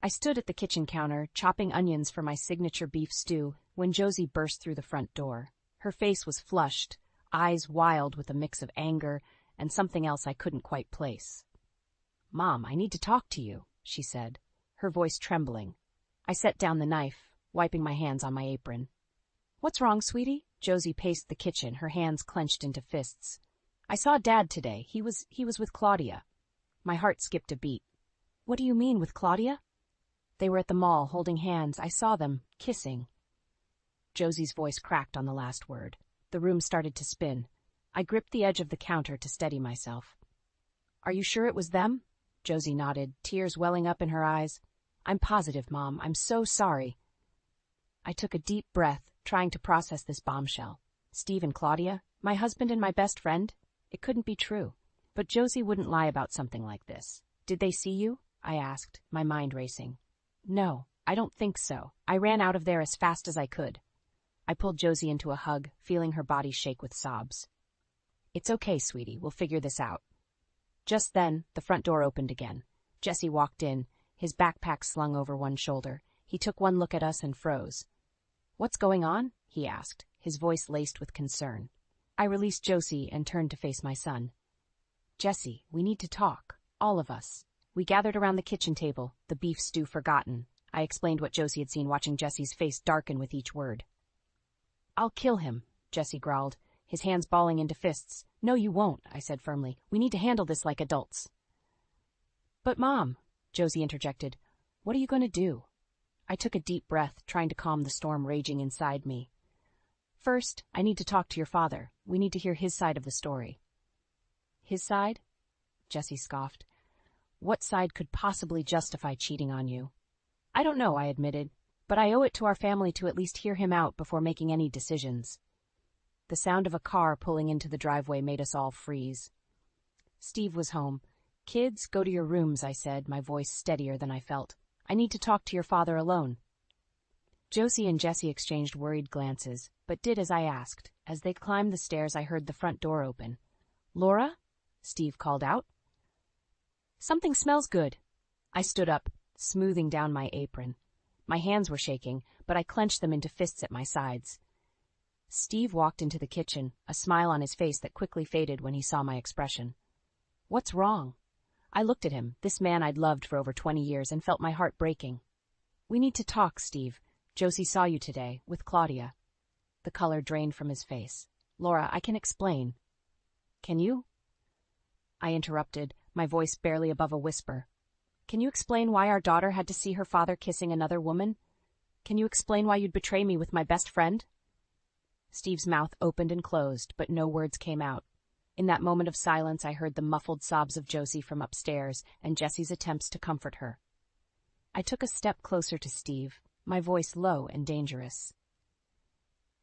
I stood at the kitchen counter, chopping onions for my signature beef stew, when Josie burst through the front door. Her face was flushed, eyes wild with a mix of anger and something else I couldn't quite place. "Mom, I need to talk to you," she said, her voice trembling. I set down the knife, wiping my hands on my apron. "What's wrong, sweetie?" Josie paced the kitchen, her hands clenched into fists. "I saw Dad today. He was with Claudia." My heart skipped a beat. "What do you mean, with Claudia?" "They were at the mall, holding hands. I saw them, kissing." Josie's voice cracked on the last word. The room started to spin. I gripped the edge of the counter to steady myself. "Are you sure it was them?" Josie nodded, tears welling up in her eyes. "I'm positive, Mom. I'm so sorry." I took a deep breath, trying to process this bombshell. Steve and Claudia? My husband and my best friend? It couldn't be true. But Josie wouldn't lie about something like this. "Did they see you?" I asked, my mind racing. "No, I don't think so. I ran out of there as fast as I could." I pulled Josie into a hug, feeling her body shake with sobs. "It's okay, sweetie. We'll figure this out." Just then, the front door opened again. Jesse walked in, his backpack slung over one shoulder. He took one look at us and froze. "What's going on?" he asked, his voice laced with concern. I released Josie and turned to face my son. "Jesse, we need to talk. All of us." We gathered around the kitchen table, the beef stew forgotten. I explained what Josie had seen, watching Jesse's face darken with each word. "I'll kill him," Jesse growled, his hands balling into fists. "No, you won't," I said firmly. "We need to handle this like adults." "But Mom," Josie interjected, "what are you going to do?" I took a deep breath, trying to calm the storm raging inside me. "First, I need to talk to your father. We need to hear his side of the story." "His side?" Jesse scoffed. "What side could possibly justify cheating on you?" "I don't know," I admitted, "but I owe it to our family to at least hear him out before making any decisions." The sound of a car pulling into the driveway made us all freeze. Steve was home. "Kids, go to your rooms," I said, my voice steadier than I felt. "I need to talk to your father alone." Josie and Jesse exchanged worried glances, but did as I asked. As they climbed the stairs, I heard the front door open. "Laura?" Steve called out. "Something smells good." I stood up, smoothing down my apron. My hands were shaking, but I clenched them into fists at my sides. Steve walked into the kitchen, a smile on his face that quickly faded when he saw my expression. "What's wrong?" I looked at him, this man I'd loved for over 20 years, and felt my heart breaking. "We need to talk, Steve. Josie saw you today, with Claudia." The color drained from his face. "Laura, I can explain." "Can you?" I interrupted, my voice barely above a whisper. "Can you explain why our daughter had to see her father kissing another woman? Can you explain why you'd betray me with my best friend?" Steve's mouth opened and closed, but no words came out. In that moment of silence, I heard the muffled sobs of Josie from upstairs and Jesse's attempts to comfort her. I took a step closer to Steve, my voice low and dangerous.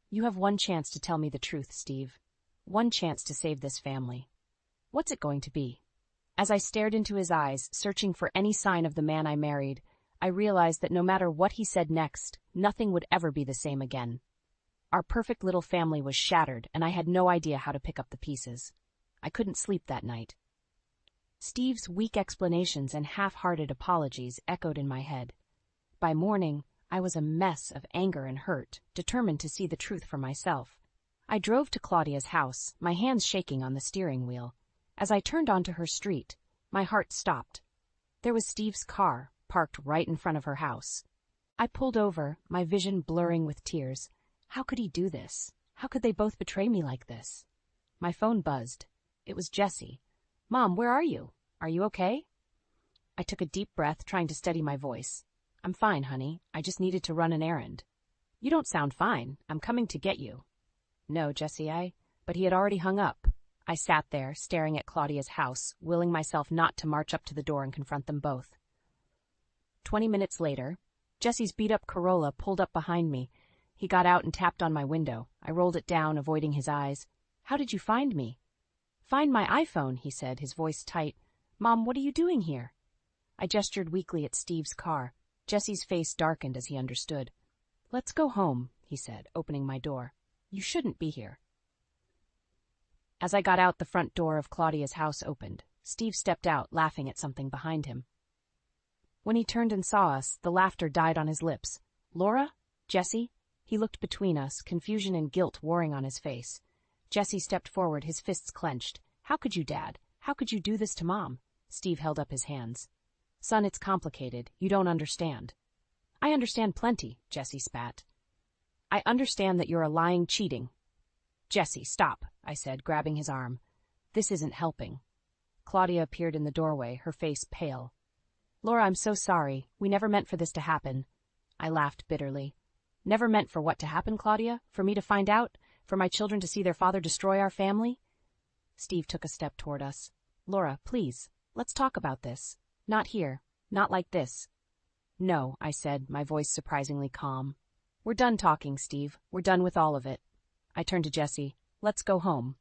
"You have one chance to tell me the truth, Steve. One chance to save this family. What's it going to be?" As I stared into his eyes, searching for any sign of the man I married, I realized that no matter what he said next, nothing would ever be the same again. Our perfect little family was shattered, and I had no idea how to pick up the pieces. I couldn't sleep that night. Steve's weak explanations and half-hearted apologies echoed in my head. By morning, I was a mess of anger and hurt, determined to see the truth for myself. I drove to Claudia's house, my hands shaking on the steering wheel. As I turned onto her street, my heart stopped. There was Steve's car, parked right in front of her house. I pulled over, my vision blurring with tears. How could he do this? How could they both betray me like this? My phone buzzed. It was Jesse. "Mom, where are you? Are you okay?" I took a deep breath, trying to steady my voice. "I'm fine, honey. I just needed to run an errand." "You don't sound fine. I'm coming to get you." "No, Jesse, But he had already hung up. I sat there, staring at Claudia's house, willing myself not to march up to the door and confront them both. 20 minutes later, Jesse's beat-up Corolla pulled up behind me. He got out and tapped on my window. I rolled it down, avoiding his eyes. "How did you find me?" "Find my iPhone," he said, his voice tight. "Mom, what are you doing here?" I gestured weakly at Steve's car. Jesse's face darkened as he understood. "Let's go home," he said, opening my door. "You shouldn't be here." As I got out, the front door of Claudia's house opened. Steve stepped out, laughing at something behind him. When he turned and saw us, the laughter died on his lips. Laura? Jesse? He looked between us, confusion and guilt warring on his face. Jesse stepped forward, his fists clenched. How could you, Dad? How could you do this to Mom? Steve held up his hands. Son, it's complicated. You don't understand. I understand plenty, Jesse spat. I understand that you're a lying, cheating. Jesse, stop, I said, grabbing his arm. This isn't helping. Claudia appeared in the doorway, her face pale. Laura, I'm so sorry. We never meant for this to happen. I laughed bitterly. Never meant for what to happen, Claudia? For me to find out? For my children to see their father destroy our family? Steve took a step toward us. Laura, please, let's talk about this. Not here. Not like this. No, I said, my voice surprisingly calm. We're done talking, Steve. We're done with all of it. I turned to Jesse. Let's go home.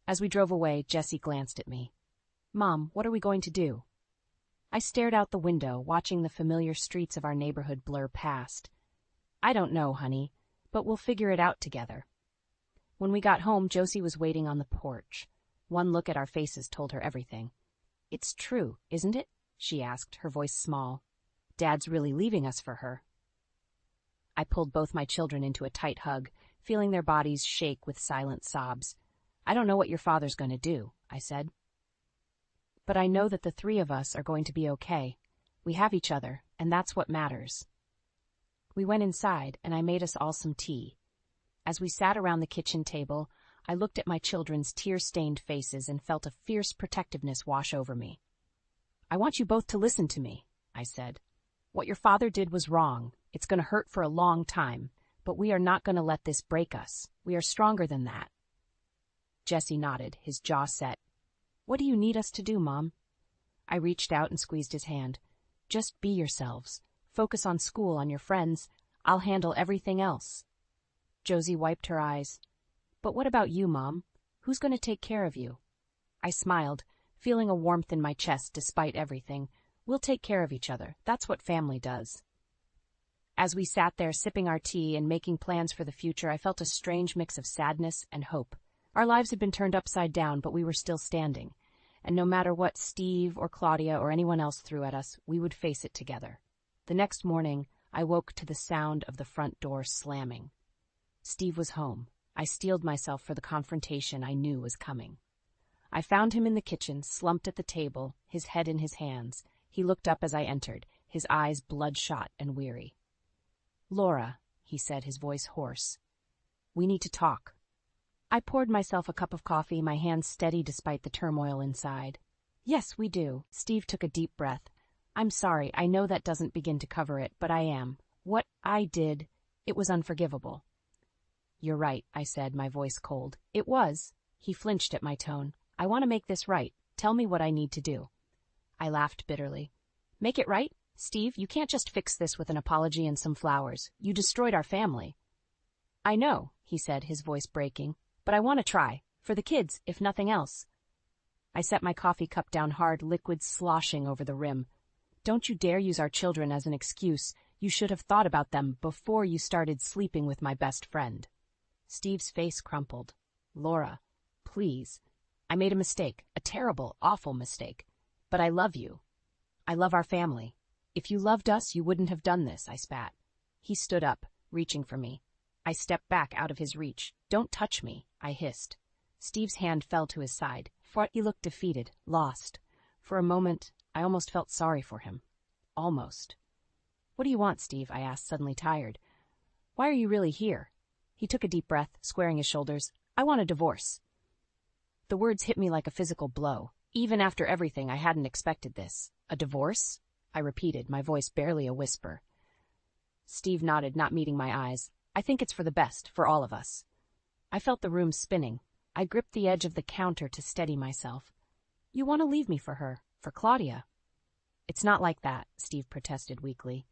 As we drove away, Jesse glanced at me. Mom, what are we going to do? I stared out the window, watching the familiar streets of our neighborhood blur past. I don't know, honey, but we'll figure it out together. When we got home, Josie was waiting on the porch. One look at our faces told her everything. It's true, isn't it? She asked, her voice small. Dad's really leaving us for her. I pulled both my children into a tight hug, feeling their bodies shake with silent sobs. I don't know what your father's going to do, I said. But I know that the three of us are going to be okay. We have each other, and that's what matters. We went inside, and I made us all some tea. As we sat around the kitchen table, I looked at my children's tear-stained faces and felt a fierce protectiveness wash over me. I want you both to listen to me, I said. What your father did was wrong. It's going to hurt for a long time, but we are not going to let this break us. We are stronger than that. Jesse nodded, his jaw set. What do you need us to do, Mom? I reached out and squeezed his hand. Just be yourselves. Focus on school, on your friends. I'll handle everything else. Josie wiped her eyes. But what about you, Mom? Who's going to take care of you? I smiled, feeling a warmth in my chest despite everything. We'll take care of each other. That's what family does. As we sat there sipping our tea and making plans for the future, I felt a strange mix of sadness and hope. Our lives had been turned upside down, but we were still standing. And no matter what Steve or Claudia or anyone else threw at us, we would face it together. The next morning, I woke to the sound of the front door slamming. Steve was home. I steeled myself for the confrontation I knew was coming. I found him in the kitchen, slumped at the table, his head in his hands. He looked up as I entered, his eyes bloodshot and weary. Laura, he said, his voice hoarse. We need to talk. I poured myself a cup of coffee, my hands steady despite the turmoil inside. Yes, we do. Steve took a deep breath. I'm sorry, I know that doesn't begin to cover it, but I am. What I did, it was unforgivable. You're right, I said, my voice cold. It was. He flinched at my tone. I want to make this right. Tell me what I need to do. I laughed bitterly. Make it right? Steve, you can't just fix this with an apology and some flowers. You destroyed our family. I know, he said, his voice breaking, but I want to try. For the kids, if nothing else. I set my coffee cup down hard, liquid sloshing over the rim. Don't you dare use our children as an excuse. You should have thought about them before you started sleeping with my best friend. Steve's face crumpled. Laura, please. I made a mistake, a terrible, awful mistake. But I love you. I love our family. If you loved us, you wouldn't have done this, I spat. He stood up, reaching for me. I stepped back out of his reach. Don't touch me, I hissed. Steve's hand fell to his side. He looked defeated, lost. For a moment, I almost felt sorry for him. Almost. What do you want, Steve? I asked, suddenly tired. Why are you really here? He took a deep breath, squaring his shoulders. I want a divorce. The words hit me like a physical blow. Even after everything, I hadn't expected this. A divorce? I repeated, my voice barely a whisper. Steve nodded, not meeting my eyes. I think it's for the best, for all of us. I felt the room spinning. I gripped the edge of the counter to steady myself. You want to leave me for her, for Claudia. It's not like that, Steve protested weakly.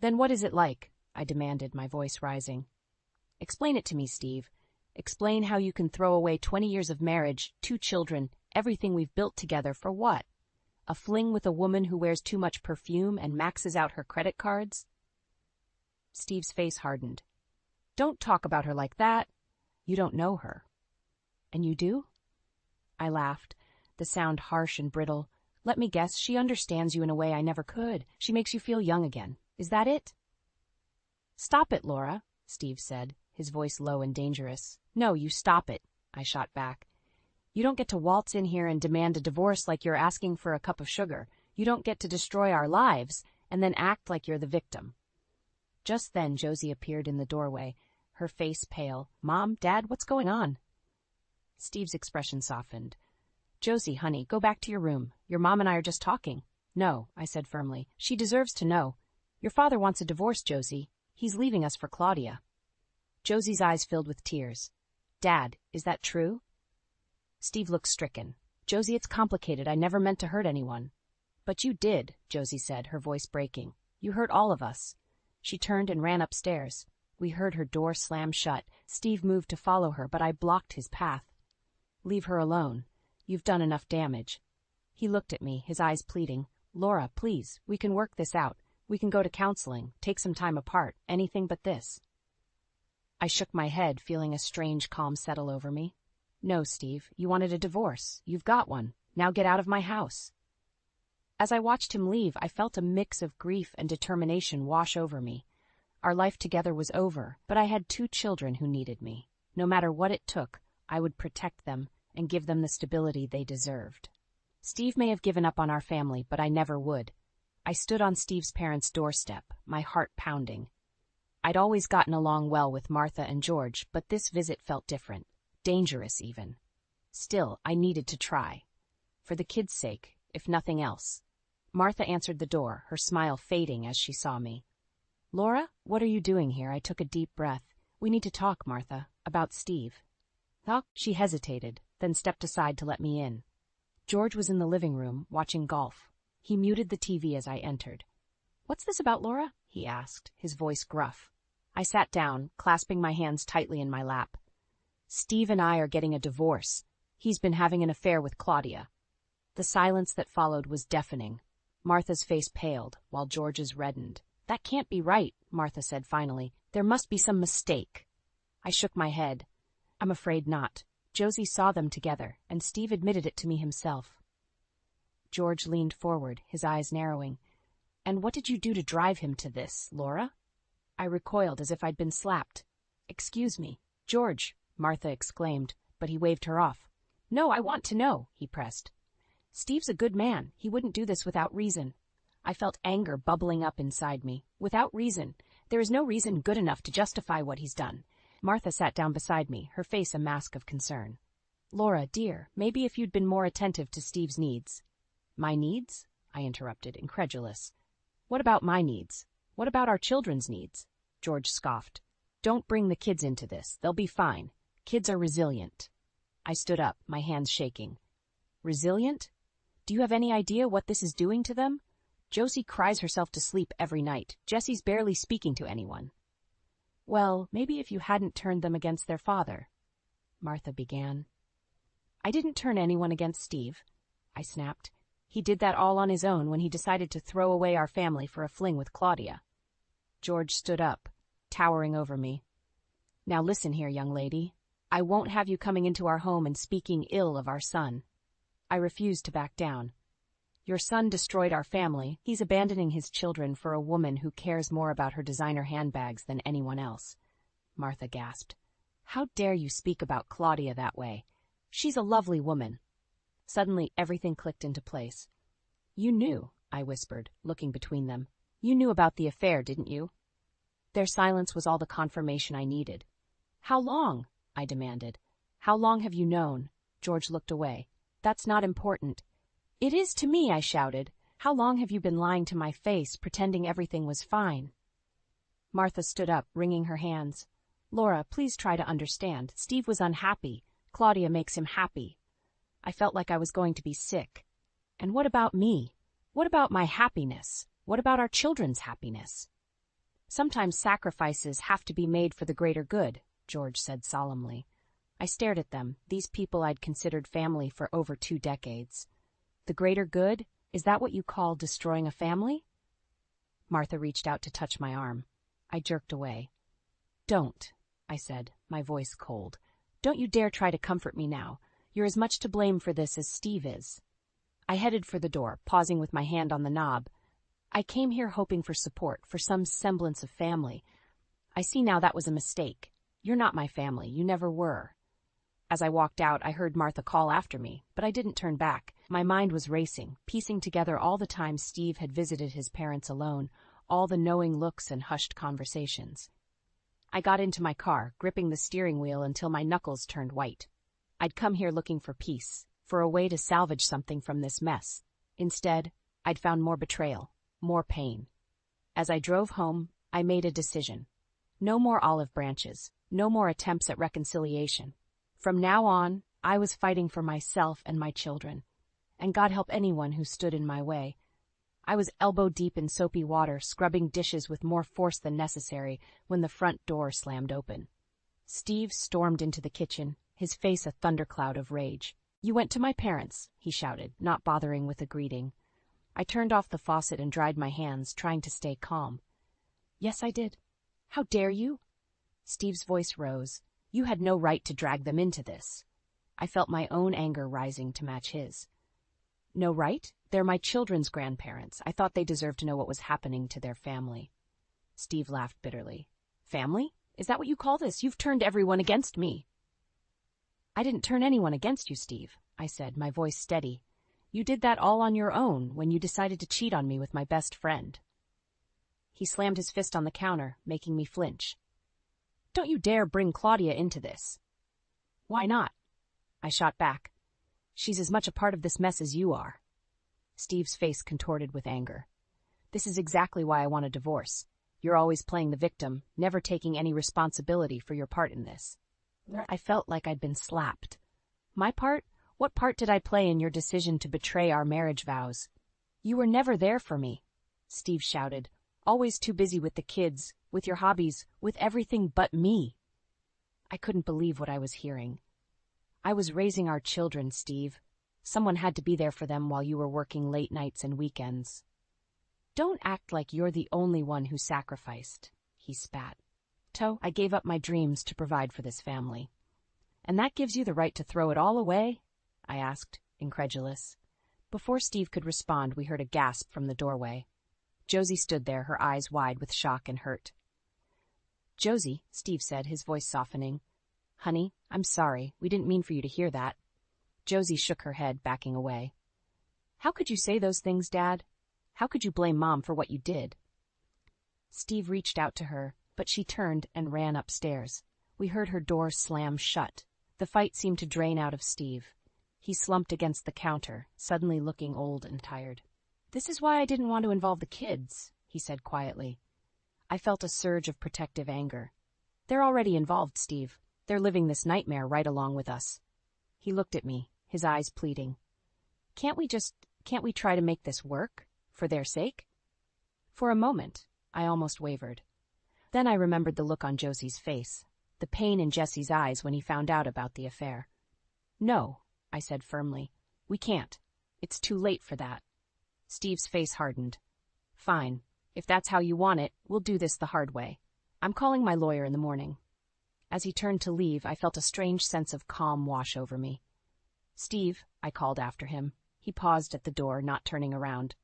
Then what is it like? I demanded, my voice rising. Explain it to me, Steve. Explain how you can throw away 20 years of marriage, 2 children, everything we've built together for what? A fling with a woman who wears too much perfume and maxes out her credit cards? Steve's face hardened. Don't talk about her like that. You don't know her. And you do? I laughed, the sound harsh and brittle. Let me guess, she understands you in a way I never could. She makes you feel young again. Is that it? Stop it, Laura, Steve said, his voice low and dangerous. No, you stop it, I shot back. You don't get to waltz in here and demand a divorce like you're asking for a cup of sugar. You don't get to destroy our lives and then act like you're the victim. Just then, Josie appeared in the doorway, her face pale. Mom, Dad, what's going on? Steve's expression softened. Josie, honey, go back to your room. Your mom and I are just talking. No, I said firmly. She deserves to know. Your father wants a divorce, Josie. He's leaving us for Claudia. Josie's eyes filled with tears. Dad, is that true? Steve looked stricken. Josie, it's complicated. I never meant to hurt anyone. But you did, Josie said, her voice breaking. You hurt all of us. She turned and ran upstairs. We heard her door slam shut. Steve moved to follow her, but I blocked his path. Leave her alone. You've done enough damage. He looked at me, his eyes pleading. Laura, please, we can work this out. We can go to counseling, take some time apart, anything but this. I shook my head, feeling a strange calm settle over me. No, Steve, you wanted a divorce. You've got one. Now get out of my house. As I watched him leave, I felt a mix of grief and determination wash over me. Our life together was over, but I had 2 children who needed me. No matter what it took, I would protect them and give them the stability they deserved. Steve may have given up on our family, but I never would. I stood on Steve's parents' doorstep, my heart pounding. I'd always gotten along well with Martha and George, but this visit felt different, dangerous even. Still, I needed to try. For the kids' sake, if nothing else. Martha answered the door, her smile fading as she saw me. Laura, what are you doing here? I took a deep breath. We need to talk, Martha, about Steve. Talk? She hesitated, then stepped aside to let me in. George was in the living room, watching golf. He muted the TV as I entered. What's this about, Laura? He asked, his voice gruff. I sat down, clasping my hands tightly in my lap. Steve and I are getting a divorce. He's been having an affair with Claudia. The silence that followed was deafening. Martha's face paled, while George's reddened. That can't be right, Martha said finally. There must be some mistake. I shook my head. I'm afraid not. Josie saw them together, and Steve admitted it to me himself. George leaned forward, his eyes narrowing. And what did you do to drive him to this, Laura? I recoiled as if I'd been slapped. Excuse me, George, Martha exclaimed, but he waved her off. No, I want to know, he pressed. Steve's a good man. He wouldn't do this without reason. I felt anger bubbling up inside me. Without reason. There is no reason good enough to justify what he's done. Martha sat down beside me, her face a mask of concern. Laura, dear, maybe if you'd been more attentive to Steve's needs. My needs? I interrupted, incredulous. What about my needs? What about our children's needs? George scoffed. Don't bring the kids into this. They'll be fine. Kids are resilient. I stood up, my hands shaking. Resilient? Do you have any idea what this is doing to them? Josie cries herself to sleep every night. Jessie's barely speaking to anyone. Well, maybe if you hadn't turned them against their father, Martha began. I didn't turn anyone against Steve, I snapped. He did that all on his own when he decided to throw away our family for a fling with Claudia. George stood up, towering over me. Now listen here, young lady. I won't have you coming into our home and speaking ill of our son. I refused to back down. Your son destroyed our family. He's abandoning his children for a woman who cares more about her designer handbags than anyone else. Martha gasped. How dare you speak about Claudia that way? She's a lovely woman. Suddenly, everything clicked into place. You knew, I whispered, looking between them. You knew about the affair, didn't you? Their silence was all the confirmation I needed. How long? I demanded. How long have you known? George looked away. That's not important. It is to me, I shouted. How long have you been lying to my face, pretending everything was fine? Martha stood up, wringing her hands. Laura, please try to understand. Steve was unhappy. Claudia makes him happy. I felt like I was going to be sick. And what about me? What about my happiness? What about our children's happiness? Sometimes sacrifices have to be made for the greater good, George said solemnly. I stared at them, these people I'd considered family for over 2 decades. The greater good? Is that what you call destroying a family? Martha reached out to touch my arm. I jerked away. Don't, I said, my voice cold. Don't you dare try to comfort me now. You're as much to blame for this as Steve is. I headed for the door, pausing with my hand on the knob. I came here hoping for support, for some semblance of family. I see now that was a mistake. You're not my family. You never were. As I walked out, I heard Martha call after me, but I didn't turn back. My mind was racing, piecing together all the times Steve had visited his parents alone, all the knowing looks and hushed conversations. I got into my car, gripping the steering wheel until my knuckles turned white. I'd come here looking for peace, for a way to salvage something from this mess. Instead, I'd found more betrayal, more pain. As I drove home, I made a decision. No more olive branches, no more attempts at reconciliation. From now on, I was fighting for myself and my children, and God help anyone who stood in my way. I was elbow-deep in soapy water, scrubbing dishes with more force than necessary, when the front door slammed open. Steve stormed into the kitchen, his face a thundercloud of rage. "You went to my parents," he shouted, not bothering with a greeting. I turned off the faucet and dried my hands, trying to stay calm. "Yes, I did. How dare you?" Steve's voice rose. "You had no right to drag them into this." I felt my own anger rising to match his. "No right? They're my children's grandparents. I thought they deserved to know what was happening to their family." Steve laughed bitterly. "Family? Is that what you call this? You've turned everyone against me." "I didn't turn anyone against you, Steve," I said, my voice steady. "You did that all on your own when you decided to cheat on me with my best friend." He slammed his fist on the counter, making me flinch. "Don't you dare bring Claudia into this." "Why not?" I shot back. "She's as much a part of this mess as you are." Steve's face contorted with anger. "This is exactly why I want a divorce. You're always playing the victim, never taking any responsibility for your part in this." I felt like I'd been slapped. My part? What part did I play in your decision to betray our marriage vows? "You were never there for me," Steve shouted. "Always too busy with the kids, with your hobbies, with everything but me." I couldn't believe what I was hearing. "I was raising our children, Steve. Someone had to be there for them while you were working late nights and weekends." "Don't act like you're the only one who sacrificed," he spat. "I gave up my dreams to provide for this family." "And that gives you the right to throw it all away?" I asked, incredulous. Before Steve could respond, we heard a gasp from the doorway. Josie stood there, her eyes wide with shock and hurt. "Josie," Steve said, his voice softening. "Honey, I'm sorry. We didn't mean for you to hear that." Josie shook her head, backing away. "How could you say those things, Dad? How could you blame Mom for what you did?" Steve reached out to her, but she turned and ran upstairs. We heard her door slam shut. The fight seemed to drain out of Steve. He slumped against the counter, suddenly looking old and tired. "This is why I didn't want to involve the kids," he said quietly. I felt a surge of protective anger. "They're already involved, Steve. They're living this nightmare right along with us." He looked at me, his eyes pleading. Can't we try to make this work? For their sake?" For a moment, I almost wavered. Then I remembered the look on Josie's face, the pain in Jesse's eyes when he found out about the affair. "No," I said firmly. "We can't. It's too late for that." Steve's face hardened. "Fine. If that's how you want it, we'll do this the hard way. I'm calling my lawyer in the morning." As he turned to leave, I felt a strange sense of calm wash over me. "Steve," I called after him. He paused at the door, not turning around.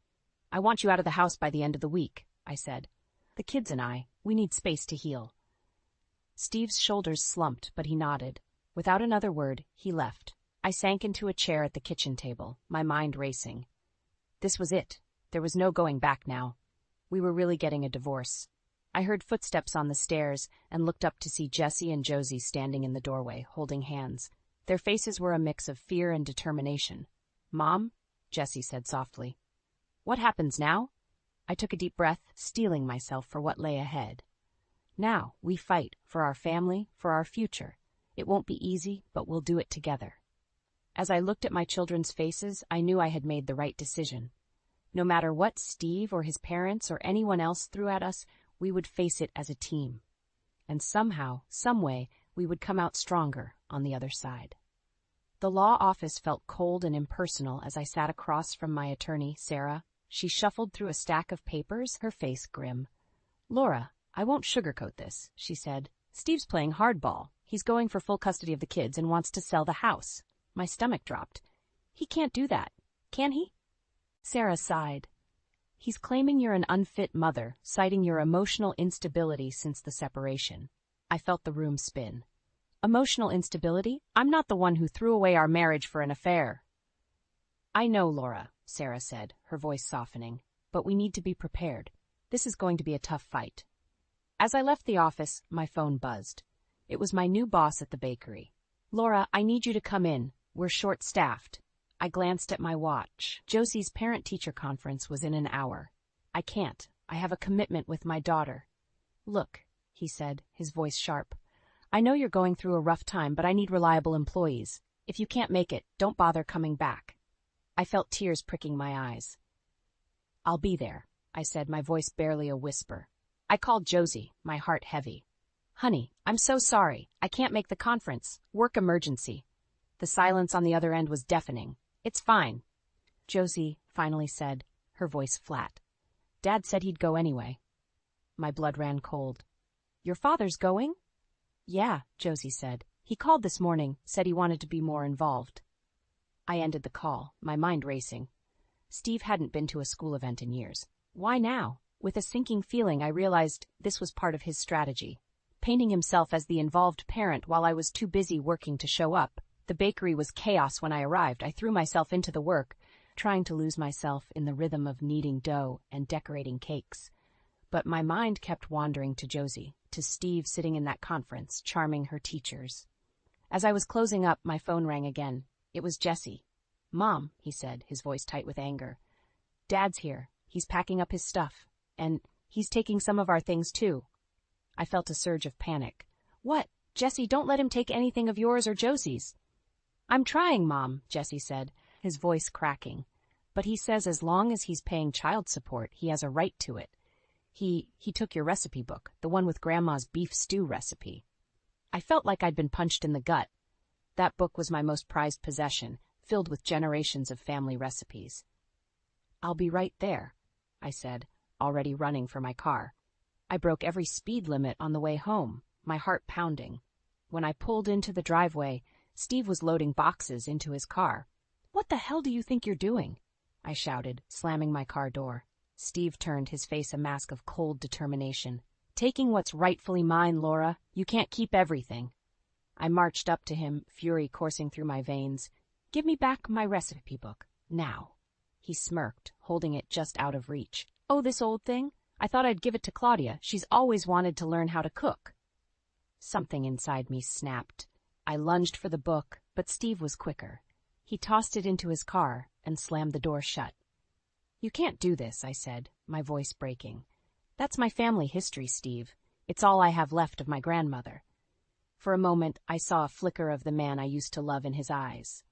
"I want you out of the house by the end of the week," I said. "The kids and we need space to heal." Steve's shoulders slumped, but he nodded. Without another word, he left. I sank into a chair at the kitchen table, my mind racing. This was it. There was no going back now. We were really getting a divorce. I heard footsteps on the stairs and looked up to see Jesse and Josie standing in the doorway, holding hands. Their faces were a mix of fear and determination. "Mom?" Jesse said softly. "What happens now?" I took a deep breath, steeling myself for what lay ahead. "Now, we fight, for our family, for our future. It won't be easy, but we'll do it together." As I looked at my children's faces, I knew I had made the right decision. No matter what Steve or his parents or anyone else threw at us, we would face it as a team. And somehow, someway, we would come out stronger on the other side. The law office felt cold and impersonal as I sat across from my attorney, Sarah. She shuffled through a stack of papers, her face grim. "Laura, I won't sugarcoat this," she said. "Steve's playing hardball. He's going for full custody of the kids and wants to sell the house." My stomach dropped. "He can't do that, can he?" Sarah sighed. He's claiming you're an unfit mother, citing your emotional instability since the separation. I felt the room spin. Emotional instability? I'm not the one who threw away our marriage for an affair. I know, Laura, Sarah said, her voice softening, but we need to be prepared. This is going to be a tough fight. As I left the office, my phone buzzed. It was my new boss at the bakery. Laura, I need you to come in. We're short-staffed. I glanced at my watch. Josie's parent-teacher conference was in an hour. I can't. I have a commitment with my daughter. Look, he said, his voice sharp. I know you're going through a rough time, but I need reliable employees. If you can't make it, don't bother coming back. I felt tears pricking my eyes. I'll be there, I said, my voice barely a whisper. I called Josie, my heart heavy. Honey, I'm so sorry. I can't make the conference. Work emergency. The silence on the other end was deafening. It's fine, Josie finally said, her voice flat. Dad said he'd go anyway. My blood ran cold. Your father's going? Yeah, Josie said. He called this morning, said he wanted to be more involved. I ended the call, my mind racing. Steve hadn't been to a school event in years. Why now? With a sinking feeling, I realized this was part of his strategy. Painting himself as the involved parent while I was too busy working to show up. The bakery was chaos when I arrived. I threw myself into the work, trying to lose myself in the rhythm of kneading dough and decorating cakes. But my mind kept wandering to Josie, to Steve sitting in that conference, charming her teachers. As I was closing up, my phone rang again. It was Jesse. Mom, he said, his voice tight with anger. Dad's here. He's packing up his stuff. And he's taking some of our things, too. I felt a surge of panic. What? Jesse, don't let him take anything of yours or Josie's. I'm trying, Mom, Jesse said, his voice cracking. But he says as long as he's paying child support, he has a right to it. He took your recipe book, the one with Grandma's beef stew recipe. I felt like I'd been punched in the gut. That book was my most prized possession, filled with generations of family recipes. I'll be right there, I said, already running for my car. I broke every speed limit on the way home, my heart pounding. When I pulled into the driveway, Steve was loading boxes into his car. What the hell do you think you're doing? I shouted, slamming my car door. Steve turned, his face a mask of cold determination. Taking what's rightfully mine, Laura. You can't keep everything. I marched up to him, fury coursing through my veins. Give me back my recipe book, now. He smirked, holding it just out of reach. Oh, this old thing? I thought I'd give it to Claudia. She's always wanted to learn how to cook. Something inside me snapped. I lunged for the book, but Steve was quicker. He tossed it into his car and slammed the door shut. You can't do this, I said, my voice breaking. That's my family history, Steve. It's all I have left of my grandmother. For a moment, I saw a flicker of the man I used to love in his eyes.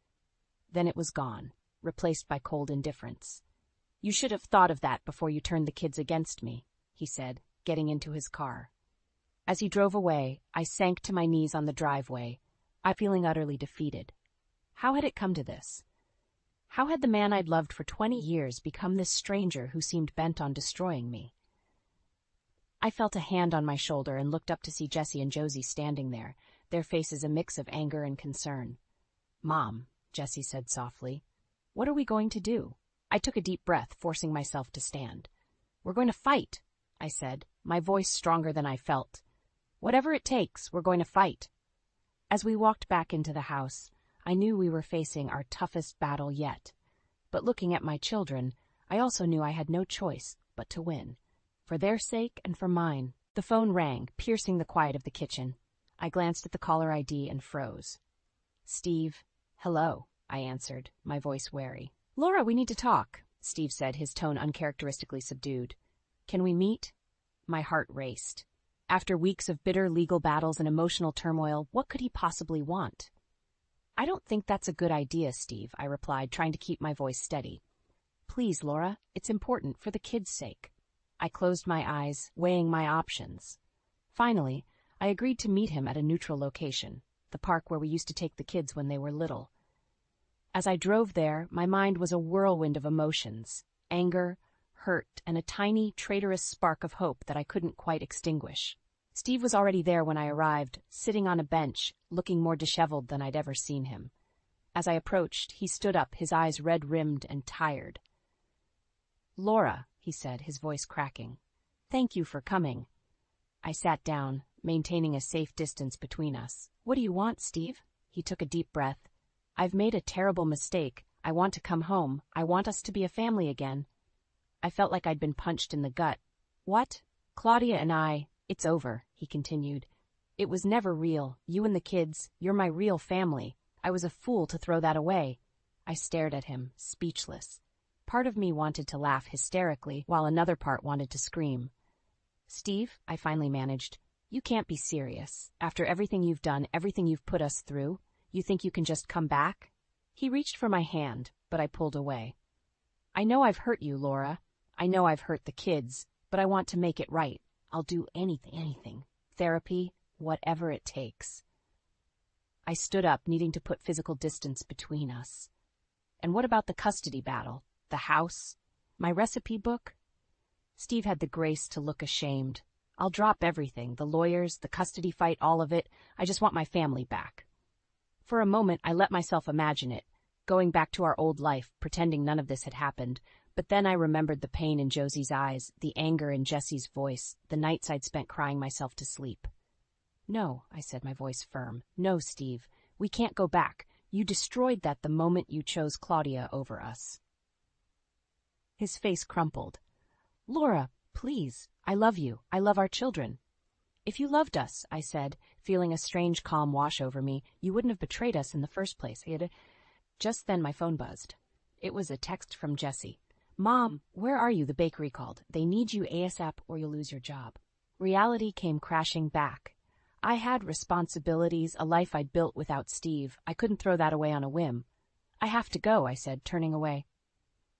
Then it was gone, replaced by cold indifference. You should have thought of that before you turned the kids against me, he said, getting into his car. As he drove away, I sank to my knees on the driveway, I feeling utterly defeated. How had it come to this? How had the man I'd loved for 20 years become this stranger who seemed bent on destroying me? I felt a hand on my shoulder and looked up to see Jesse and Josie standing there, their faces a mix of anger and concern. Mom, Jesse said softly, what are we going to do? I took a deep breath, forcing myself to stand. We're going to fight, I said, my voice stronger than I felt. Whatever it takes, we're going to fight. As we walked back into the house, I knew we were facing our toughest battle yet. But looking at my children, I also knew I had no choice but to win. For their sake and for mine. The phone rang, piercing the quiet of the kitchen. I glanced at the caller ID and froze. Steve. Hello, I answered, my voice wary. Laura, we need to talk, Steve said, his tone uncharacteristically subdued. Can we meet? My heart raced. After weeks of bitter legal battles and emotional turmoil, what could he possibly want? I don't think that's a good idea, Steve, I replied, trying to keep my voice steady. Please, Laura, it's important for the kids' sake. I closed my eyes, weighing my options. Finally, I agreed to meet him at a neutral location, the park where we used to take the kids when they were little. As I drove there, my mind was a whirlwind of emotions, anger, hurt, and a tiny, traitorous spark of hope that I couldn't quite extinguish. Steve was already there when I arrived, sitting on a bench, looking more disheveled than I'd ever seen him. As I approached, he stood up, his eyes red-rimmed and tired. Laura, he said, his voice cracking. Thank you for coming. I sat down, maintaining a safe distance between us. What do you want, Steve? He took a deep breath. I've made a terrible mistake. I want to come home. I want us to be a family again. I felt like I'd been punched in the gut. What? Claudia and I, it's over, he continued. It was never real. You and the kids, you're my real family. I was a fool to throw that away. I stared at him, speechless. Part of me wanted to laugh hysterically, while another part wanted to scream. Steve, I finally managed, you can't be serious. After everything you've done, everything you've put us through, you think you can just come back? He reached for my hand, but I pulled away. I know I've hurt you, Laura. I know I've hurt the kids, but I want to make it right. I'll do anything. Therapy, whatever it takes. I stood up, needing to put physical distance between us. And what about the custody battle? The house? My recipe book? Steve had the grace to look ashamed. I'll drop everything, the lawyers, the custody fight, all of it. I just want my family back. For a moment, I let myself imagine it, going back to our old life, pretending none of this had happened. But then I remembered the pain in Josie's eyes, the anger in Jesse's voice, the nights I'd spent crying myself to sleep. No, I said, my voice firm. No, Steve, we can't go back. You destroyed that the moment you chose Claudia over us. His face crumpled. Laura, please, I love you. I love our children. If you loved us, I said, feeling a strange calm wash over me, you wouldn't have betrayed us in the first place. Just then my phone buzzed. It was a text from Jessie. Mom, where are you? The bakery called. They need you ASAP or you'll lose your job. Reality came crashing back. I had responsibilities, a life I'd built without Steve. I couldn't throw that away on a whim. I have to go, I said, turning away.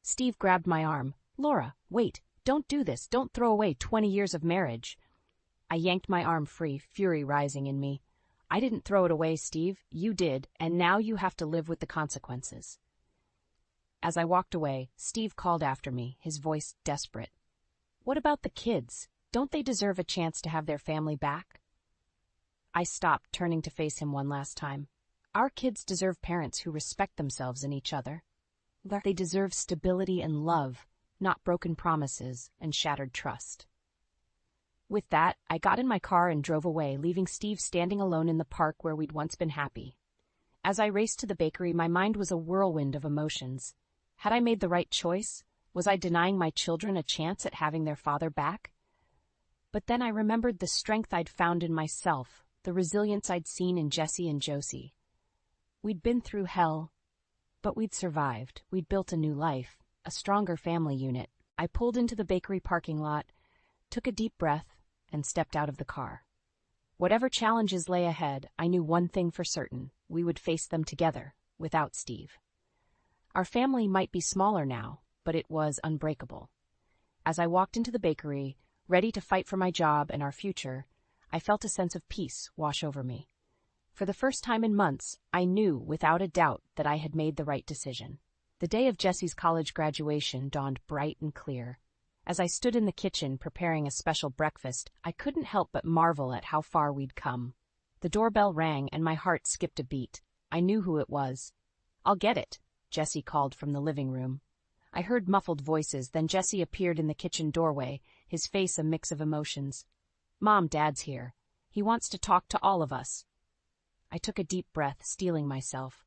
Steve grabbed my arm. Laura, wait, don't do this. Don't throw away 20 years of marriage. I yanked my arm free, fury rising in me. I didn't throw it away, Steve. You did, and now you have to live with the consequences. As I walked away, Steve called after me, his voice desperate. What about the kids? Don't they deserve a chance to have their family back? I stopped, turning to face him one last time. Our kids deserve parents who respect themselves and each other. They deserve stability and love, not broken promises and shattered trust. With that, I got in my car and drove away, leaving Steve standing alone in the park where we'd once been happy. As I raced to the bakery, my mind was a whirlwind of emotions. Had I made the right choice? Was I denying my children a chance at having their father back? But then I remembered the strength I'd found in myself, the resilience I'd seen in Jessie and Josie. We'd been through hell, but we'd survived. We'd built a new life, a stronger family unit. I pulled into the bakery parking lot, took a deep breath, and stepped out of the car. Whatever challenges lay ahead, I knew one thing for certain. We would face them together, without Steve. Our family might be smaller now, but it was unbreakable. As I walked into the bakery, ready to fight for my job and our future, I felt a sense of peace wash over me. For the first time in months, I knew without a doubt that I had made the right decision. The day of Jessie's college graduation dawned bright and clear. As I stood in the kitchen preparing a special breakfast, I couldn't help but marvel at how far we'd come. The doorbell rang and my heart skipped a beat. I knew who it was. I'll get it, Jessie called from the living room. I heard muffled voices, then Jessie appeared in the kitchen doorway, his face a mix of emotions. Mom, Dad's here. He wants to talk to all of us. I took a deep breath, steeling myself.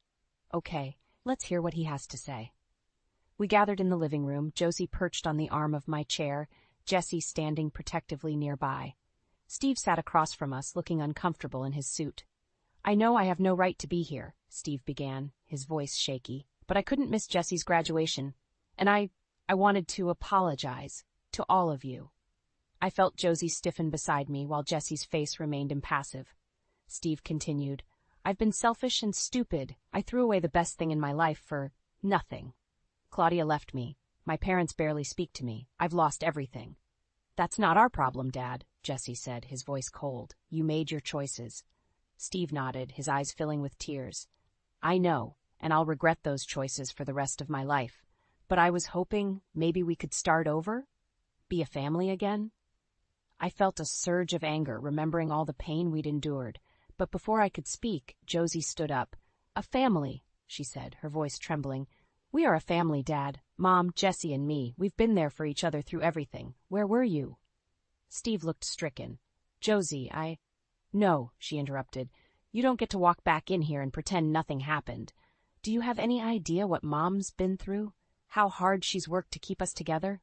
Okay, let's hear what he has to say. We gathered in the living room, Josie perched on the arm of my chair, Jessie standing protectively nearby. Steve sat across from us, looking uncomfortable in his suit. I know I have no right to be here, Steve began, his voice shaky, but I couldn't miss Jessie's graduation, and I wanted to apologize to all of you. I felt Josie stiffen beside me while Jessie's face remained impassive. Steve continued, I've been selfish and stupid. I threw away the best thing in my life for nothing. Claudia left me. My parents barely speak to me. I've lost everything. That's not our problem, Dad, Jessie said, his voice cold. You made your choices. Steve nodded, his eyes filling with tears. I know, and I'll regret those choices for the rest of my life. But I was hoping maybe we could start over? Be a family again? I felt a surge of anger, remembering all the pain we'd endured. But before I could speak, Josie stood up. A family, she said, her voice trembling. We are a family, Dad. Mom, Jessie, and me, we've been there for each other through everything. Where were you? Steve looked stricken. Josie, No, she interrupted. You don't get to walk back in here and pretend nothing happened. Do you have any idea what Mom's been through? How hard she's worked to keep us together?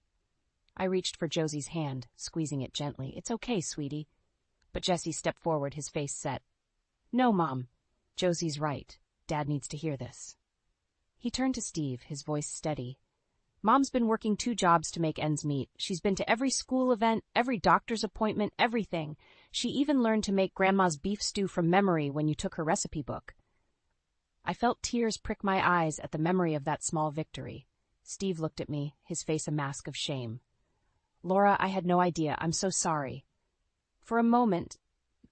I reached for Josie's hand, squeezing it gently. It's okay, sweetie. But Jessie stepped forward, his face set. No, Mom. Josie's right. Dad needs to hear this. He turned to Steve, his voice steady. Mom's been working 2 jobs to make ends meet. She's been to every school event, every doctor's appointment, everything. She even learned to make Grandma's beef stew from memory when you took her recipe book. I felt tears prick my eyes at the memory of that small victory. Steve looked at me, his face a mask of shame. Laura, I had no idea. I'm so sorry. For a moment,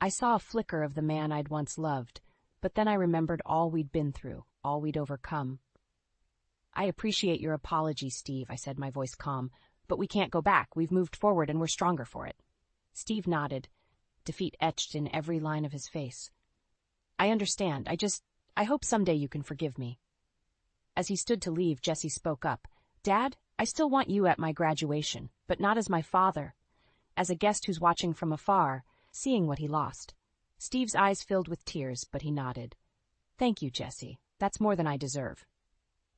I saw a flicker of the man I'd once loved, but then I remembered all we'd been through, all we'd overcome. I appreciate your apology, Steve, I said, my voice calm, but we can't go back. We've moved forward and we're stronger for it. Steve nodded, defeat etched in every line of his face. I understand. I hope someday you can forgive me. As he stood to leave, Jessie spoke up. Dad, I still want you at my graduation, but not as my father. As a guest who's watching from afar, seeing what he lost. Steve's eyes filled with tears, but he nodded. Thank you, Jessie. That's more than I deserve.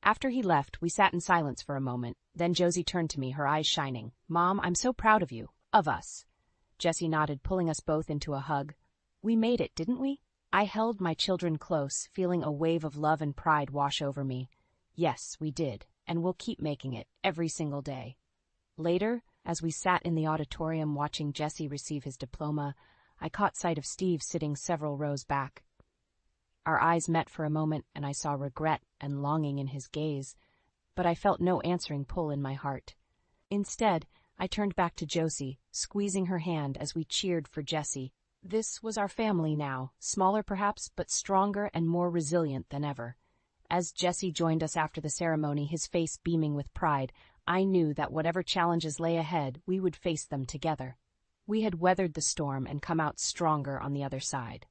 After he left, we sat in silence for a moment. Then Josie turned to me, her eyes shining. Mom, I'm so proud of you. Of us. Jessie nodded, pulling us both into a hug. We made it, didn't we? I held my children close, feeling a wave of love and pride wash over me. Yes, we did, and we'll keep making it, every single day. Later, as we sat in the auditorium watching Jessie receive his diploma, I caught sight of Steve sitting several rows back. Our eyes met for a moment, and I saw regret and longing in his gaze, but I felt no answering pull in my heart. Instead, I turned back to Josie, squeezing her hand as we cheered for Jessie. This was our family now, smaller perhaps, but stronger and more resilient than ever. As Jessie joined us after the ceremony, his face beaming with pride, I knew that whatever challenges lay ahead, we would face them together. We had weathered the storm and come out stronger on the other side.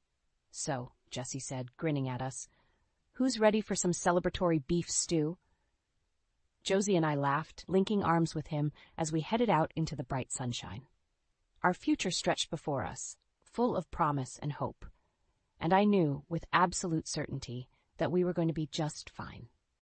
So, Jessie said, grinning at us, who's ready for some celebratory beef stew? Josie and I laughed, linking arms with him as we headed out into the bright sunshine. Our future stretched before us, full of promise and hope, and I knew with absolute certainty that we were going to be just fine.